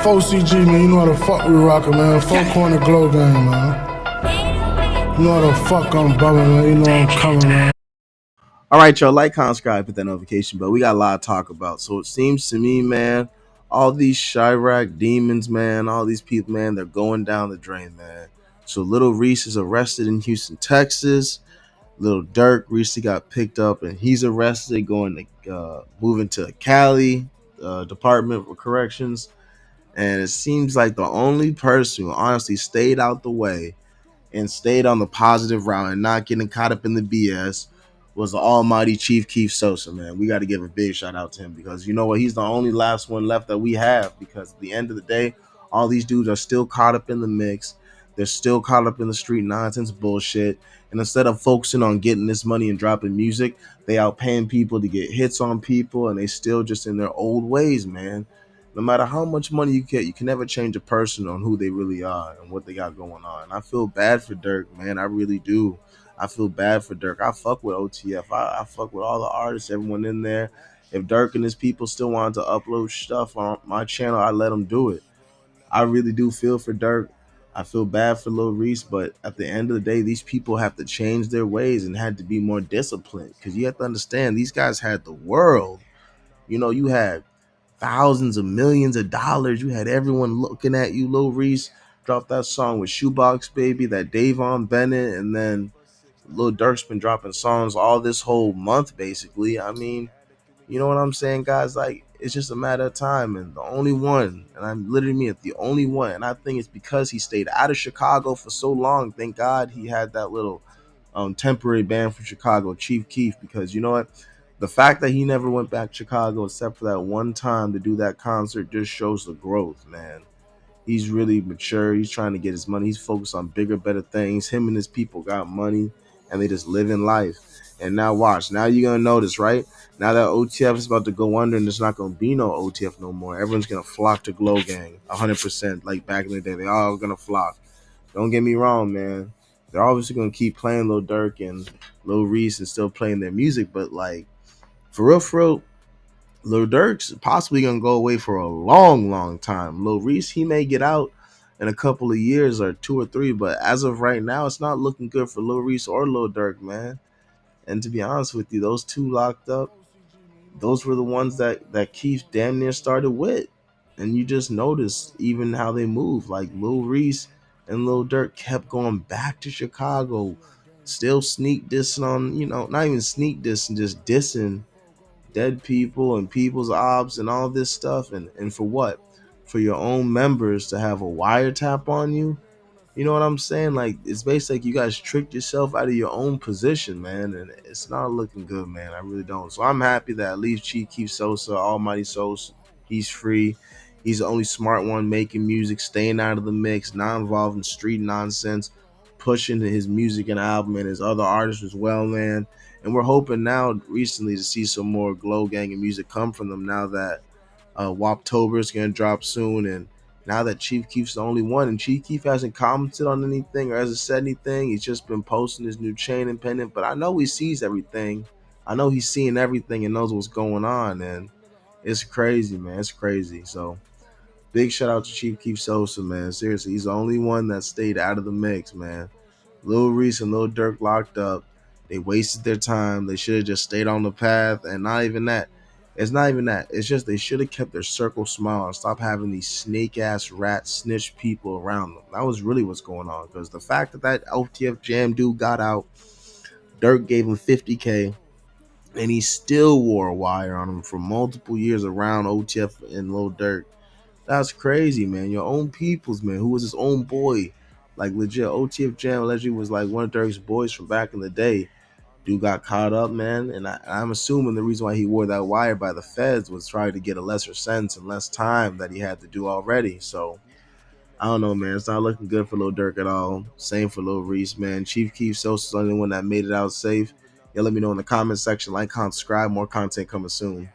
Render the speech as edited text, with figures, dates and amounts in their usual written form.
4CG, man, you know how the fuck we rockin', man. 4 corner glow gang, man. You know how the fuck I'm bumming, man. You know I'm coming, man. All right, y'all, like, comment, subscribe, hit that notification bell. We got a lot to talk about. So it seems to me, man, all these Chirac demons, man, all these people, man, they're going down the drain, man. So little Reese is arrested in Houston, Texas. Little Durk recently got picked up and he's arrested, going to moving to Cali Department of Corrections. And it seems like the only person who honestly stayed out the way and stayed on the positive route and not getting caught up in the BS was the almighty Chief Keef Sosa, man. We got to give a big shout out to him because you know what? He's the only last one left that we have, because at the end of the day, all these dudes are still caught up in the mix. They're still caught up in the street nonsense bullshit. And instead of focusing on getting this money and dropping music, they out paying people to get hits on people, and they still just in their old ways, man. No matter how much money you get, you can never change a person on who they really are and what they got going on. And I feel bad for Durk, man. I really do. I feel bad for Durk. I fuck with OTF. I fuck with all the artists, everyone in there. If Durk and his people still wanted to upload stuff on my channel, I let them do it. I really do feel for Durk. I feel bad for Lil Reese, but at the end of the day, these people have to change their ways and had to be more disciplined, because you have to understand these guys had the world. You know, you had thousands of millions of dollars. You had everyone looking at you. Lil Reese dropped that song with Shoebox Baby, that Davon Bennett, and then Lil Durk's been dropping songs all this whole month, basically. I mean, you know what I'm saying, guys? Like, it's just a matter of time. And the only one, and I'm literally mean it, the only one, and I think it's because he stayed out of Chicago for so long. Thank God he had that little temporary ban from Chicago, Chief Keef, because you know what? The fact that he never went back to Chicago except for that one time to do that concert just shows the growth, man. He's really mature. He's trying to get his money. He's focused on bigger, better things. Him and his people got money, and they just live in life. And now watch. Now you're gonna notice, right? Now that OTF is about to go under, and there's not gonna be no OTF no more. Everyone's gonna flock to Glow Gang, 100%. Like back in the day, they all gonna flock. Don't get me wrong, man. They're obviously gonna keep playing Lil Durk and Lil Reese and still playing their music, but like for real, Lil Durk's possibly gonna go away for a long, long time. Lil Reese, he may get out in a couple of years or 2 or 3, but as of right now, it's not looking good for Lil Reese or Lil Durk, man. And to be honest with you, those two locked up, those were the ones that Keith damn near started with. And you just notice even how they move. Like Lil Reese and Lil Durk kept going back to Chicago, still sneak dissing on, not even sneak dissing, just dissing dead people and people's ops and all this stuff. And for what? For your own members to have a wiretap on you? You know what I'm saying? Like, it's basically like you guys tricked yourself out of your own position, man, and it's not looking good, man. I really don't. So I'm happy that at least Chief Keef Sosa, Almighty Sosa, he's free. He's the only smart one making music, staying out of the mix, not involved in street nonsense, pushing his music and album and his other artists as well, man. And we're hoping now recently to see some more Glow Gang and music come from them now that Woptober is going to drop soon, and now that Chief Keef's the only one, and Chief Keef hasn't commented on anything or hasn't said anything, he's just been posting his new chain and pendant. But I know he sees everything. I know he's seeing everything and knows what's going on, and it's crazy, man. It's crazy. So big shout out to Chief Keef Sosa, man. Seriously, he's the only one that stayed out of the mix, man. Lil Reese and Lil Durk locked up. They wasted their time. They should have just stayed on the path, and not even that. It's not even that. It's just they should have kept their circle small and stop having these snake ass rat snitch people around them. That was really what's going on. Because the fact that OTF Jam dude got out, Durk gave him 50K, and he still wore a wire on him for multiple years around OTF and Lil Durk. That's crazy, man. Your own peoples, man. Who was his own boy? Like legit, OTF Jam allegedly was like one of Durk's boys from back in the day. Dude got caught up, man, and I'm assuming the reason why he wore that wire by the feds was trying to get a lesser sentence and less time that he had to do already. So I don't know, man. It's not looking good for Lil Durk at all. Same for Lil Reese, man. Chief Keef Sosa's the only one that made it out safe. Yeah, let me know in the comment section. Like, comment, subscribe. More content coming soon.